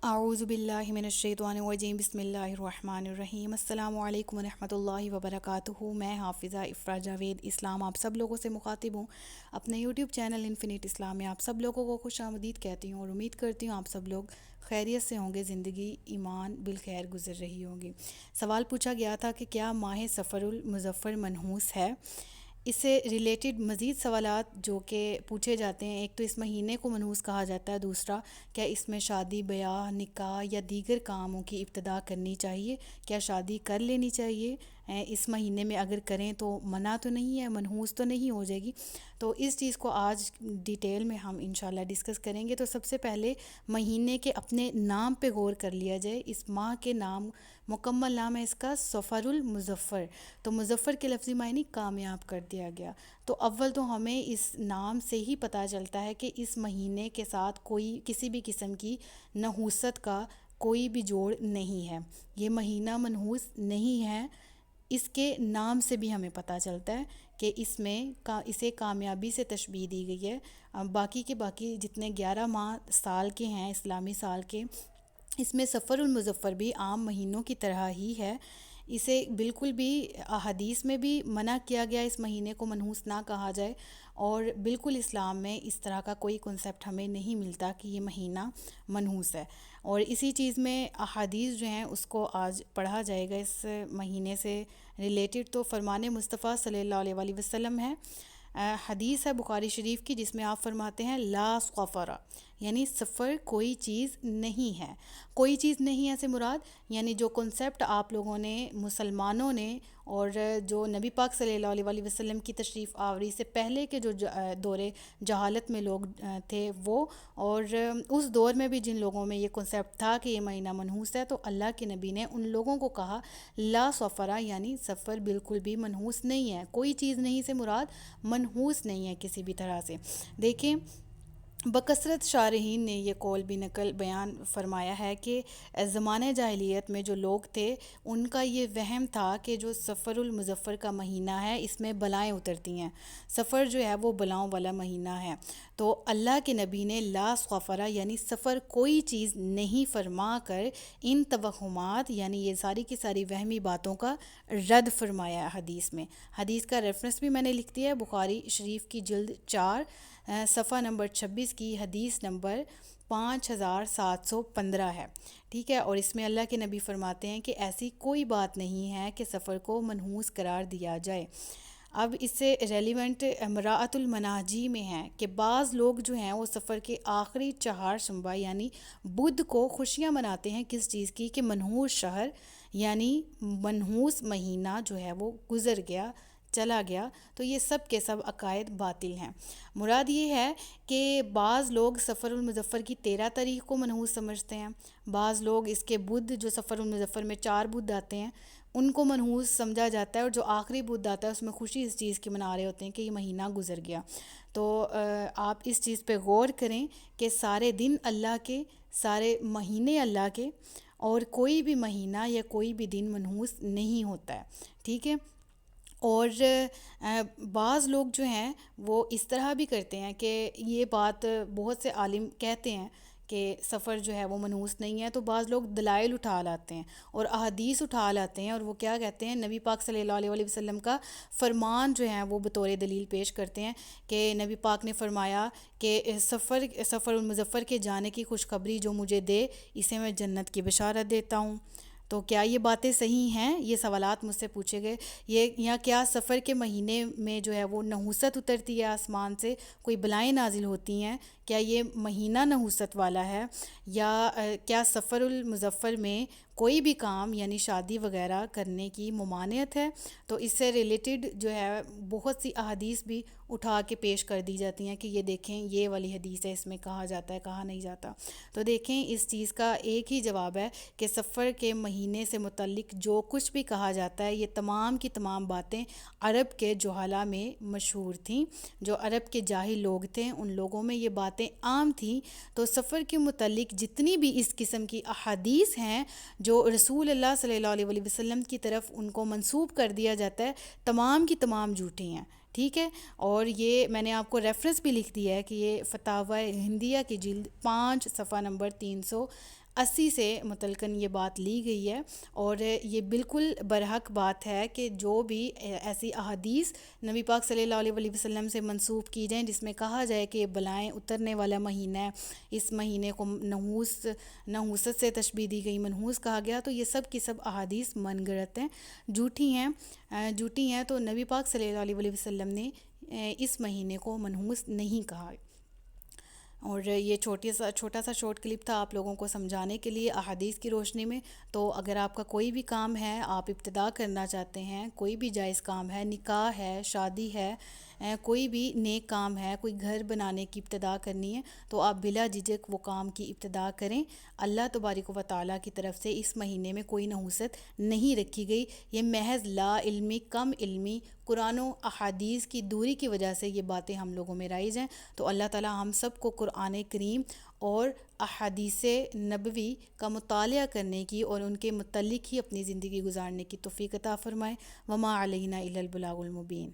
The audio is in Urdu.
اعوذ باللہ من الشیطان الرجیم، بسم اللہ الرحمن الرحیم۔ السلام علیکم ورحمۃ اللہ وبرکاتہ۔ میں حافظہ افرا جاوید اسلام آپ سب لوگوں سے مخاطب ہوں۔ اپنے یوٹیوب چینل انفینٹ اسلام میں آپ سب لوگوں کو خوش آمدید کہتی ہوں اور امید کرتی ہوں آپ سب لوگ خیریت سے ہوں گے، زندگی ایمان بالخیر گزر رہی ہوگی۔ سوال پوچھا گیا تھا کہ کیا ماہ سفر المظفر منحوس ہے؟ اس سے ریلیٹڈ مزید سوالات جو کہ پوچھے جاتے ہیں، ایک تو اس مہینے کو منحوس کہا جاتا ہے، دوسرا کیا اس میں شادی، بیاہ، نکاح یا دیگر کاموں کی ابتدا کرنی چاہیے؟ کیا شادی کر لینی چاہیے اس مہینے میں؟ اگر کریں تو منع تو نہیں ہے، منحوس تو نہیں ہو جائے گی؟ تو اس چیز کو آج ڈیٹیل میں ہم انشاءاللہ ڈسکس کریں گے۔ تو سب سے پہلے مہینے کے اپنے نام پہ غور کر لیا جائے۔ اس ماہ کے نام، مکمل نام ہے اس کا سفر المظفر۔ تو مظفر کے لفظی معنی کامیاب کر دیا گیا۔ تو اول تو ہمیں اس نام سے ہی پتہ چلتا ہے کہ اس مہینے کے ساتھ کوئی کسی بھی قسم کی نحوست کا کوئی بھی جوڑ نہیں ہے، یہ مہینہ منحوس نہیں ہے۔ اس کے نام سے بھی ہمیں پتہ چلتا ہے کہ اس میں اسے کامیابی سے تشبیہ دی گئی ہے۔ باقی کے باقی جتنے 11 ماہ سال کے ہیں، اسلامی سال کے، اس میں سفر المظفر بھی عام مہینوں کی طرح ہی ہے۔ اسے بالکل بھی حدیث میں بھی منع کیا گیا اس مہینے کو منحوس نہ کہا جائے، اور بالکل اسلام میں اس طرح کا کوئی کنسیپٹ ہمیں نہیں ملتا کہ یہ مہینہ منحوس ہے۔ اور اسی چیز میں احادیث جو ہیں اس کو آج پڑھا جائے گا اس مہینے سے ریلیٹڈ۔ تو فرمان مصطفے صلی اللہ علیہ وآلہ وسلم ہے، حدیث ہے بخاری شریف کی، جس میں آپ فرماتے ہیں لا سفر، یعنی سفر کوئی چیز نہیں ہے۔ کوئی چیز نہیں ہے سے مراد یعنی جو کنسیپٹ آپ لوگوں نے، مسلمانوں نے، اور جو نبی پاک صلی اللہ علیہ وآلہ وسلم کی تشریف آوری سے پہلے کے جو دور جاہلیت میں لوگ تھے وہ، اور اس دور میں بھی جن لوگوں میں یہ کنسیپٹ تھا کہ یہ مہینہ منحوس ہے، تو اللہ کے نبی نے ان لوگوں کو کہا لا سفر، یعنی سفر بالکل بھی منحوس نہیں ہے۔ کوئی چیز نہیں سے مراد منحوس نہیں ہے کسی بھی طرح سے۔ دیکھیں، بکثرت شارحین نے یہ قول بھی نقل بیان فرمایا ہے کہ زمانہ جاہلیت میں جو لوگ تھے ان کا یہ وہم تھا کہ جو سفر المظفر کا مہینہ ہے اس میں بلائیں اترتی ہیں، سفر جو ہے وہ بلاؤں والا مہینہ ہے۔ تو اللہ کے نبی نے لا سفر، یعنی سفر کوئی چیز نہیں فرما کر ان توہمات، یعنی یہ ساری کی ساری وہمی باتوں کا رد فرمایا ہے حدیث میں۔ حدیث کا ریفرنس بھی میں نے لکھ دیا ہے، بخاری شریف کی جلد 4 صفحہ نمبر 26 کی حدیث نمبر 5715 ہے، ٹھیک ہے۔ اور اس میں اللہ کے نبی فرماتے ہیں کہ ایسی کوئی بات نہیں ہے کہ سفر کو منحوس قرار دیا جائے۔ اب اس سے ریلیونٹ مراعۃ المناجی میں ہے کہ بعض لوگ جو ہیں وہ سفر کے آخری چہارشنبہ یعنی بدھ کو خوشیاں مناتے ہیں کس چیز کی، کہ منحوس شہر یعنی منحوس مہینہ جو ہے وہ گزر گیا، چلا گیا۔ تو یہ سب کے سب عقائد باطل ہیں۔ مراد یہ ہے کہ بعض لوگ سفر المظفر کی 13 تاریخ کو منحوس سمجھتے ہیں، بعض لوگ اس کے بدھ، جو سفر المظفر میں 4 بدھ آتے ہیں، ان کو منحوس سمجھا جاتا ہے، اور جو آخری بدھ آتا ہے اس میں خوشی اس چیز کی منا رہے ہوتے ہیں کہ یہ مہینہ گزر گیا۔ تو آپ اس چیز پہ غور کریں کہ سارے دن اللہ کے، سارے مہینے اللہ کے، اور کوئی بھی مہینہ یا کوئی بھی دن منحوس نہیں ہوتا ہے، ٹھیک ہے۔ اور بعض لوگ جو ہیں وہ اس طرح بھی کرتے ہیں کہ یہ بات بہت سے عالم کہتے ہیں کہ سفر جو ہے وہ منحوس نہیں ہے، تو بعض لوگ دلائل اٹھا لاتے ہیں اور احادیث اٹھا لاتے ہیں، اور وہ کیا کہتے ہیں، نبی پاک صلی اللہ علیہ وآلہ وسلم کا فرمان جو ہے وہ بطور دلیل پیش کرتے ہیں کہ نبی پاک نے فرمایا کہ سفر المظفر کے جانے کی خوشخبری جو مجھے دے اسے میں جنت کی بشارت دیتا ہوں۔ تو کیا یہ باتیں صحیح ہیں؟ یہ سوالات مجھ سے پوچھے گئے۔ یا کیا سفر کے مہینے میں جو ہے وہ نحوست اترتی ہے آسمان سے، کوئی بلائیں نازل ہوتی ہیں؟ کیا یہ مہینہ نحوست والا ہے؟ یا کیا سفر المظفر میں کوئی بھی کام یعنی شادی وغیرہ کرنے کی ممانعت ہے؟ تو اس سے ریلیٹڈ جو ہے بہت سی احادیث بھی اٹھا کے پیش کر دی جاتی ہیں کہ یہ دیکھیں یہ والی حدیث ہے، اس میں کہا جاتا ہے، کہا نہیں جاتا۔ تو دیکھیں، اس چیز کا ایک ہی جواب ہے کہ سفر کے مہینے سے متعلق جو کچھ بھی کہا جاتا ہے یہ تمام کی تمام باتیں عرب کے جہلا میں مشہور تھیں، جو عرب کے جاہل لوگ تھے ان لوگوں میں یہ باتیں عام تھیں۔ تو سفر کے متعلق جتنی بھی اس قسم کی احادیث ہیں جو رسول اللہ صلی اللہ علیہ وآلہ وسلم کی طرف ان کو منسوب کر دیا جاتا ہے، تمام کی تمام جھوٹی ہیں، ٹھیک ہے۔ اور یہ میں نے آپ کو ریفرنس بھی لکھ دیا ہے کہ یہ فتاوی ہندیہ کی جلد 5 صفحہ نمبر 80 سے متعلقاً یہ بات لی گئی ہے، اور یہ بالکل برحق بات ہے کہ جو بھی ایسی احادیث نبی پاک صلی اللہ علیہ وسلم سے منسوب کی جائیں جس میں کہا جائے کہ یہ بلائیں اترنے والا مہینہ ہے، اس مہینے کو نحوست سے تشبیہ دی گئی، منحوس کہا گیا، تو یہ سب کی سب احادیث من گڑت ہیں، جھوٹی ہیں، تو نبی پاک صلی اللہ علیہ وسلم نے اس مہینے کو منحوس نہیں کہا۔ اور یہ چھوٹا سا شارٹ کلپ تھا آپ لوگوں کو سمجھانے کے لیے احادیث کی روشنی میں۔ تو اگر آپ کا کوئی بھی کام ہے، آپ ابتدا کرنا چاہتے ہیں، کوئی بھی جائز کام ہے، نکاح ہے، شادی ہے، کوئی بھی نیک کام ہے، کوئی گھر بنانے کی ابتدا کرنی ہے، تو آپ بلا جھجک وہ کام کی ابتدا کریں۔ اللہ تبارک و تعالیٰ کی طرف سے اس مہینے میں کوئی نحوست نہیں رکھی گئی، یہ محض لا علمی، کم علمی، قرآن و احادیث کی دوری کی وجہ سے یہ باتیں ہم لوگوں میں رائج ہیں۔ تو اللہ تعالیٰ ہم سب کو قرآن کریم اور احادیث نبوی کا مطالعہ کرنے کی اور ان کے متعلق ہی اپنی زندگی گزارنے کی توفیق عطا فرمائے۔ وما علینا الا البلاغ المبین۔